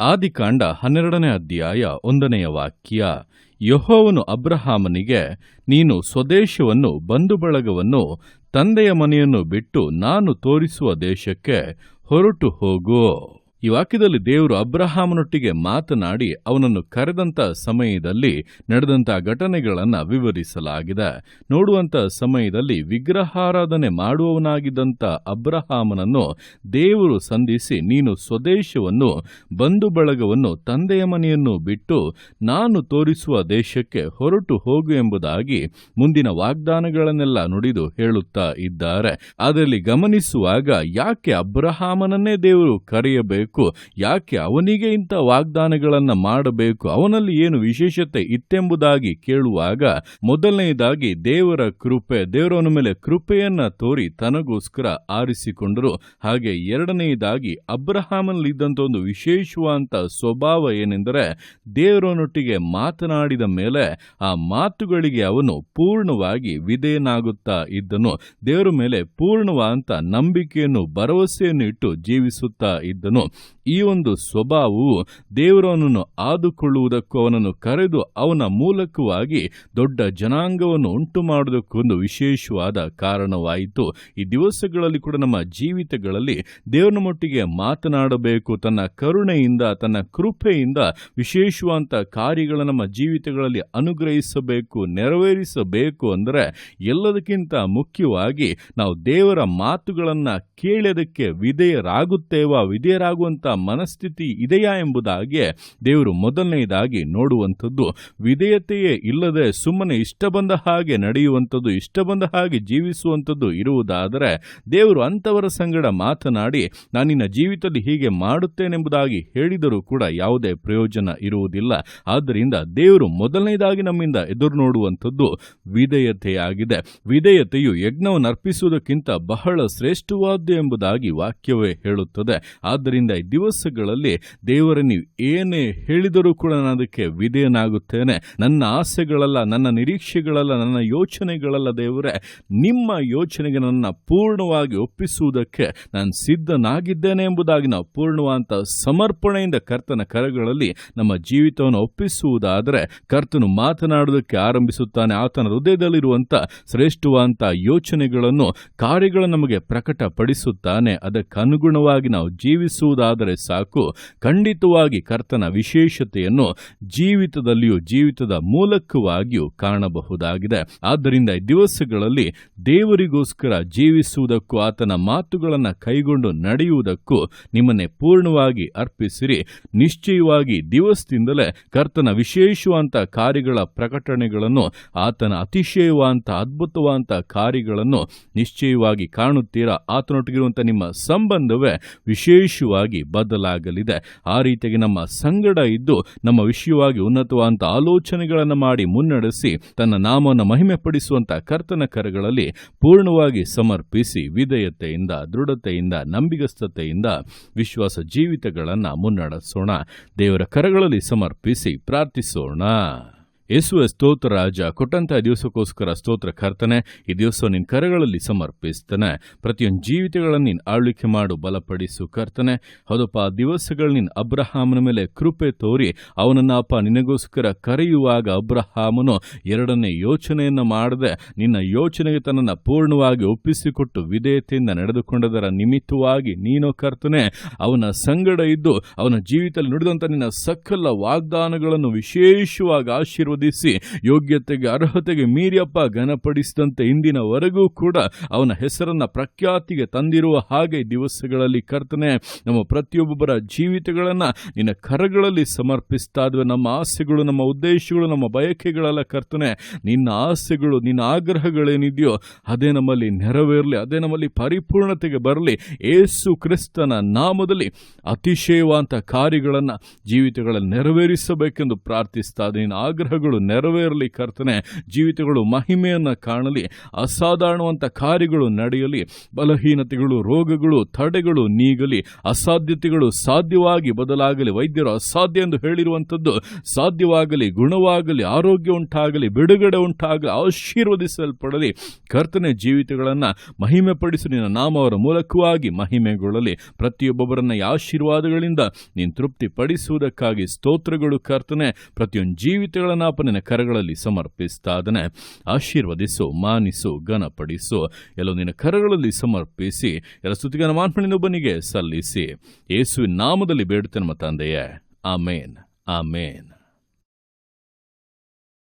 ಆದಿಕಾಂಡ 12ನೇ ಅಧ್ಯಾಯ 1ನೆಯ ವಾಕ್ಯ. ಯೆಹೋವನು ಅಬ್ರಹಾಮನಿಗೆ, ನೀನು ಸ್ವದೇಶವನ್ನು, ಬಂಧುಬಳಗವನ್ನು, ತಂದೆಯ ಮನೆಯನ್ನು ಬಿಟ್ಟು ನಾನು ತೋರಿಸುವ ದೇಶಕ್ಕೆ ಹೊರಟು ಹೋಗು. ಈ ವಾಕ್ಯದಲ್ಲಿ ದೇವರು ಅಬ್ರಹಾಮನೊಟ್ಟಿಗೆ ಮಾತನಾಡಿ ಅವನನ್ನು ಕರೆದಂತ ಸಮಯದಲ್ಲಿ ನಡೆದಂತ ಘಟನೆಗಳನ್ನು ವಿವರಿಸಲಾಗಿದೆ. ನೋಡುವಂತ ಸಮಯದಲ್ಲಿ ವಿಗ್ರಹಾರಾಧನೆ ಮಾಡುವವನಾಗಿದ್ದಂಥ ಅಬ್ರಹಾಮನನ್ನು ದೇವರು ಸಂಧಿಸಿ, ನೀನು ಸ್ವದೇಶವನ್ನು, ಬಂಧು ಬಳಗವನ್ನು, ತಂದೆಯ ಮನೆಯನ್ನು ಬಿಟ್ಟು ನಾನು ತೋರಿಸುವ ದೇಶಕ್ಕೆ ಹೊರಟು ಹೋಗು ಎಂಬುದಾಗಿ ಮುಂದಿನ ವಾಗ್ದಾನಗಳನ್ನೆಲ್ಲ ನುಡಿದು ಹೇಳುತ್ತಾ ಇದ್ದಾರೆ. ಅದರಲ್ಲಿ ಗಮನಿಸುವಾಗ ಯಾಕೆ ಅಬ್ರಹಾಮನನ್ನೇ ದೇವರು ಕರೆಯಬೇಕು, ಯಾಕೆ ಅವನಿಗೆ ಇಂಥ ವಾಗ್ದಾನಗಳನ್ನು ಮಾಡಬೇಕು, ಅವನಲ್ಲಿ ಏನು ವಿಶೇಷತೆ ಇತ್ತೆಂಬುದಾಗಿ ಕೇಳುವಾಗ, ಮೊದಲನೆಯದಾಗಿ ದೇವರ ಕೃಪೆ, ದೇವರವನ ಮೇಲೆ ಕೃಪೆಯನ್ನ ತೋರಿ ತನಗೋಸ್ಕರ ಆರಿಸಿಕೊಂಡರು. ಹಾಗೆ ಎರಡನೆಯದಾಗಿ ಅಬ್ರಹಾಮನಲ್ಲಿದ್ದಂಥ ಒಂದು ವಿಶೇಷವಾದಂಥ ಸ್ವಭಾವ ಏನೆಂದರೆ, ದೇವರನೊಟ್ಟಿಗೆ ಮಾತನಾಡಿದ ಮೇಲೆ ಆ ಮಾತುಗಳಿಗೆ ಅವನು ಪೂರ್ಣವಾಗಿ ವಿಧೇಯನಾಗುತ್ತಾ ಇದ್ದನು. ದೇವರ ಮೇಲೆ ಪೂರ್ಣವಾದಂಥ ನಂಬಿಕೆಯನ್ನು, ಭರವಸೆಯನ್ನು ಇಟ್ಟು ಜೀವಿಸುತ್ತಾ ಇದ್ದನು. ಈ ಒಂದು ಸ್ವಭಾವವು ದೇವರವನನ್ನು ಆದುಕೊಳ್ಳುವುದಕ್ಕೂ, ಅವನನ್ನು ಕರೆದು ಅವನ ಮೂಲಕವಾಗಿ ದೊಡ್ಡ ಜನಾಂಗವನ್ನು ಉಂಟು ಮಾಡುವುದಕ್ಕೊಂದು ವಿಶೇಷವಾದ ಕಾರಣವಾಯಿತು. ಈ ದಿವಸಗಳಲ್ಲಿ ಕೂಡ ನಮ್ಮ ಜೀವಿತಗಳಲ್ಲಿ ದೇವರ ಮಟ್ಟಿಗೆ ಮಾತನಾಡಬೇಕು, ತನ್ನ ಕರುಣೆಯಿಂದ, ತನ್ನ ಕೃಪೆಯಿಂದ ವಿಶೇಷವಾದಂಥ ಕಾರ್ಯಗಳನ್ನು ನಮ್ಮ ಜೀವಿತಗಳಲ್ಲಿ ಅನುಗ್ರಹಿಸಬೇಕು, ನೆರವೇರಿಸಬೇಕು. ಅಂದರೆ ಎಲ್ಲದಕ್ಕಿಂತ ಮುಖ್ಯವಾಗಿ ನಾವು ದೇವರ ಮಾತುಗಳನ್ನು ಕೇಳೋದಕ್ಕೆ ವಿಧೇಯರಾಗುವಂಥ ಮನಸ್ಥಿತಿ ಇದೆಯಾ ಎಂಬುದಾಗಿ ದೇವರು ಮೊದಲನೆಯದಾಗಿ ನೋಡುವಂಥದ್ದು. ವಿಧೇಯತೆಯೇ ಇಲ್ಲದೆ ಸುಮ್ಮನೆ ಇಷ್ಟ ಬಂದ ಹಾಗೆ ನಡೆಯುವಂಥದ್ದು, ಇಷ್ಟ ಬಂದ ಹಾಗೆ ಜೀವಿಸುವಂಥದ್ದು ಇರುವುದಾದರೆ ದೇವರು ಅಂಥವರ ಸಂಗಡ ಮಾತನಾಡಿ, ನಾನು ನಿನ್ನ ಜೀವಿತದಲ್ಲಿ ಹೀಗೆ ಮಾಡುತ್ತೇನೆಂಬುದಾಗಿ ಹೇಳಿದರೂ ಕೂಡ ಯಾವುದೇ ಪ್ರಯೋಜನ ಇರುವುದಿಲ್ಲ. ಆದ್ದರಿಂದ ದೇವರು ಮೊದಲನೇದಾಗಿ ನಮ್ಮಿಂದ ಎದುರು ನೋಡುವಂಥದ್ದು ವಿಧೇಯತೆಯಾಗಿದೆ. ವಿಧೇಯತೆಯು ಯಜ್ಞವನ್ನು ಅರ್ಪಿಸುವುದಕ್ಕಿಂತ ಬಹಳ ಶ್ರೇಷ್ಠವಾದ್ದು ಎಂಬುದಾಗಿ ವಾಕ್ಯವೇ ಹೇಳುತ್ತದೆ. ಆದ್ದರಿಂದ ಈ ದಿವಸಗಳಲ್ಲಿ ದೇವರ ನೀವು ಏನೇ ಹೇಳಿದರೂ ಕೂಡ ನಾನು ಅದಕ್ಕೆ ವಿಧೇಯನಾಗುತ್ತೇನೆ. ನನ್ನ ಆಸೆಗಳಲ್ಲ, ನನ್ನ ನಿರೀಕ್ಷೆಗಳಲ್ಲ, ನನ್ನ ಯೋಚನೆಗಳಲ್ಲ ದೇವರೇ, ನಿಮ್ಮ ಯೋಚನೆಗೆ ನನ್ನ ಪೂರ್ಣವಾಗಿ ಒಪ್ಪಿಸುವುದಕ್ಕೆ ನಾನು ಸಿದ್ಧನಾಗಿದ್ದೇನೆ ಎಂಬುದಾಗಿ ನಾವು ಪೂರ್ಣವಾದಂಥ ಸಮರ್ಪಣೆಯಿಂದ ಕರ್ತನ ಕರಗಳಲ್ಲಿ ನಮ್ಮ ಜೀವಿತವನ್ನು ಒಪ್ಪಿಸುವುದಾದರೆ ಕರ್ತನು ಮಾತನಾಡುವುದಕ್ಕೆ ಆರಂಭಿಸುತ್ತಾನೆ. ಆತನ ಹೃದಯದಲ್ಲಿರುವಂಥ ಶ್ರೇಷ್ಠವಾದಂಥ ಯೋಚನೆಗಳನ್ನು, ಕಾರ್ಯಗಳನ್ನು ನಮಗೆ ಪ್ರಕಟಪಡಿಸುತ್ತಾನೆ. ಅದಕ್ಕನುಗುಣವಾಗಿ ನಾವು ಜೀವಿಸುವುದಾದರೆ ಸಾಕು, ಖಂಡಿತವಾಗಿ ಕರ್ತನ ವಿಶೇಷತೆಯನ್ನು ಜೀವಿತದಲ್ಲಿಯೂ, ಜೀವಿತದ ಮೂಲಕವಾಗಿಯೂ ಕಾಣಬಹುದಾಗಿದೆ. ಆದ್ದರಿಂದ ಈ ದಿವಸಗಳಲ್ಲಿ ದೇವರಿಗೋಸ್ಕರ ಜೀವಿಸುವುದಕ್ಕೂ, ಆತನ ಮಾತುಗಳನ್ನು ಕೈಗೊಂಡು ನಡೆಯುವುದಕ್ಕೂ ನಿಮ್ಮನ್ನೇ ಪೂರ್ಣವಾಗಿ ಅರ್ಪಿಸಿರಿ. ನಿಶ್ಚಯವಾಗಿ ದಿವಸದಿಂದಲೇ ಕರ್ತನ ವಿಶೇಷವಾದಂಥ ಕಾರ್ಯಗಳ ಪ್ರಕಟಣೆಗಳನ್ನು, ಆತನ ಅತಿಶಯವಾದಂಥ ಅದ್ಭುತವಾದಂಥ ಕಾರ್ಯಗಳನ್ನು ನಿಶ್ಚಯವಾಗಿ ಕಾಣುತ್ತೀರಾ. ಆತನೊಟ್ಟಿಗಿರುವಂಥ ನಿಮ್ಮ ಸಂಬಂಧವೇ ವಿಶೇಷವಾಗಿ ಬದಲಾಗಲಿದೆ. ಆ ರೀತಿಯಾಗಿ ನಮ್ಮ ಸಂಗಡ ಇದ್ದು ನಮ್ಮ ವಿಷಯವಾಗಿ ಉನ್ನತವಾದಂಥ ಆಲೋಚನೆಗಳನ್ನು ಮಾಡಿ ಮುನ್ನಡೆಸಿ ತನ್ನ ನಾಮವನ್ನು ಮಹಿಮೆ ಪಡಿಸುವಂಥ ಕರ್ತನ ಕರಗಳಲ್ಲಿ ಪೂರ್ಣವಾಗಿ ಸಮರ್ಪಿಸಿ ವಿಧೇಯತೆಯಿಂದ, ದೃಢತೆಯಿಂದ, ನಂಬಿಗಸ್ತತೆಯಿಂದ ವಿಶ್ವಾಸ ಜೀವಿತಗಳನ್ನು ಮುನ್ನಡೆಸೋಣ. ದೇವರ ಕರಗಳಲ್ಲಿ ಸಮರ್ಪಿಸಿ ಪ್ರಾರ್ಥಿಸೋಣ. ಯೇಸುವೆ ಸ್ತೋತ್ರ ರಾಜ, ಕೊಟ್ಟಂತಹ ದಿವಸಕ್ಕೋಸ್ಕರ ಸ್ತೋತ್ರ ಕರ್ತನೆ. ಈ ದಿವಸ ನಿನ್ನ ಕರಗಳಲ್ಲಿ ಸಮರ್ಪಿಸ್ತೇನೆ. ಪ್ರತಿಯೊಂದು ಜೀವಿತಗಳನ್ನು ನೀನು ಆಳ್ವಿಕೆ ಮಾಡು, ಬಲಪಡಿಸು ಕರ್ತನೆ. ಹೌದಪ್ಪ, ಆ ದಿವಸಗಳು ನೀನು ಅಬ್ರಹಾಮನ ಮೇಲೆ ಕೃಪೆ ತೋರಿ ಅವನನ್ನ ಅಪ್ಪ ನಿನಗೋಸ್ಕರ ಕರೆಯುವಾಗ ಅಬ್ರಹಾಮನು ಎರಡನೇ ಯೋಚನೆಯನ್ನು ಮಾಡದೆ ನಿನ್ನ ಯೋಚನೆಗೆ ತನ್ನನ್ನು ಪೂರ್ಣವಾಗಿ ಒಪ್ಪಿಸಿಕೊಟ್ಟು ವಿಧೇಯತೆಯಿಂದ ನಡೆದುಕೊಂಡದರ ನಿಮಿತ್ತವಾಗಿ ನೀನು ಕರ್ತನೆ ಅವನ ಸಂಗಡ ಇದ್ದು ಅವನ ಜೀವಿತದಲ್ಲಿ ನುಡಿದಂಥ ನಿನ್ನ ಸಕಲ ವಾಗ್ದಾನಗಳನ್ನು ವಿಶೇಷವಾಗಿ ಆಶೀರ್ವದಿಸಿ ಯೋಗ್ಯತೆಗೆ, ಅರ್ಹತೆಗೆ ಮೀರಿಯಪ್ಪ ಘನಪಡಿಸಿದಂತೆ ಇಂದಿನವರೆಗೂ ಕೂಡ ಅವನ ಹೆಸರನ್ನ ಪ್ರಖ್ಯಾತಿಗೆ ತಂದಿರುವ ಹಾಗೆ ದಿವಸಗಳಲ್ಲಿ ಕರ್ತನೆ ನಮ್ಮ ಪ್ರತಿಯೊಬ್ಬರ ಜೀವಿತಗಳನ್ನ ನಿನ್ನ ಕರಗಳಲ್ಲಿ ಸಮರ್ಪಿಸ್ತಾ ಇದ್ವಿ. ನಮ್ಮ ಆಸೆಗಳು, ನಮ್ಮ ಉದ್ದೇಶಗಳು, ನಮ್ಮ ಬಯಕೆಗಳೆಲ್ಲ ಕರ್ತನೆ, ನಿನ್ನ ಆಸೆಗಳು, ನಿನ್ನ ಆಗ್ರಹಗಳೇನಿದೆಯೋ ಅದೇ ನಮ್ಮಲ್ಲಿ ನೆರವೇರಲಿ, ಅದೇ ನಮ್ಮಲ್ಲಿ ಪರಿಪೂರ್ಣತೆಗೆ ಬರಲಿ. ಯೇಸು ಕ್ರಿಸ್ತನ ನಾಮದಲ್ಲಿ ಅತಿಶಯವಾದಂಥ ಕಾರ್ಯಗಳನ್ನು ಜೀವಿತಗಳಲ್ಲಿ ನೆರವೇರಿಸಬೇಕೆಂದು ಪ್ರಾರ್ಥಿಸ್ತಾ ಇದ್ದೀನಿ. ಆಗ್ರಹಗಳು ಕಾರ್ಯಗಳು ನೆರವೇರಲಿ ಕರ್ತನೆ. ಜೀವಿತಗಳು ಮಹಿಮೆಯನ್ನು ಕಾಣಲಿ, ಅಸಾಧಾರಣವಂತ ಕಾರ್ಯಗಳು ನಡೆಯಲಿ, ಬಲಹೀನತೆಗಳು, ರೋಗಗಳು, ತಡೆಗಳು ನೀಗಲಿ, ಅಸಾಧ್ಯತೆಗಳು ಸಾಧ್ಯವಾಗಿ ಬದಲಾಗಲಿ, ವೈದ್ಯರು ಅಸಾಧ್ಯ ಎಂದು ಹೇಳಿರುವಂಥದ್ದು ಸಾಧ್ಯವಾಗಲಿ, ಗುಣವಾಗಲಿ, ಆರೋಗ್ಯ ಉಂಟಾಗಲಿ, ಬಿಡುಗಡೆ ಉಂಟಾಗಲಿ, ಆಶೀರ್ವದಿಸಲ್ಪಡಲಿ ಕರ್ತನೆ. ಜೀವಿತಗಳನ್ನು ಮಹಿಮೆ ಪಡಿಸು, ನಿನ್ನ ನಾಮವರ ಮೂಲಕವಾಗಿ ಮಹಿಮೆಗೊಳ್ಳಲಿ. ಪ್ರತಿಯೊಬ್ಬೊಬ್ಬರನ್ನ ಈ ಆಶೀರ್ವಾದಗಳಿಂದ ನೀನು ತೃಪ್ತಿ ಪಡಿಸುವುದಕ್ಕಾಗಿ ಸ್ತೋತ್ರಗಳು ಕರ್ತನೆ. ಪ್ರತಿಯೊಂದು ಜೀವಿತಗಳನ್ನು ಅಪ್ಪ ನಿನ್ನ ಕರಗಳಲ್ಲಿ ಸಮರ್ಪಿಸ್ತಾ ಇದ್ದಾನೆ. ಆಶೀರ್ವದಿಸು, ಮಾನಿಸು, ಘನಪಡಿಸು. ಎಲ್ಲೋ ನಿನ್ನ ಕರಗಳಲ್ಲಿ ಸಮರ್ಪಿಸಿ ಎಲ್ಲ ಸ್ತುತಿಗಾನ ಮಾನ್ಪಣಿನೊಬ್ಬನಿಗೆ ಸಲ್ಲಿಸಿ ಯೇಸುವಿನ ನಾಮದಲ್ಲಿ ಬೇಡುತ್ತೇನೆ ನಮ್ಮ ತಂದೆಯೇ. ಆಮೇನ್, ಆಮೇನ್.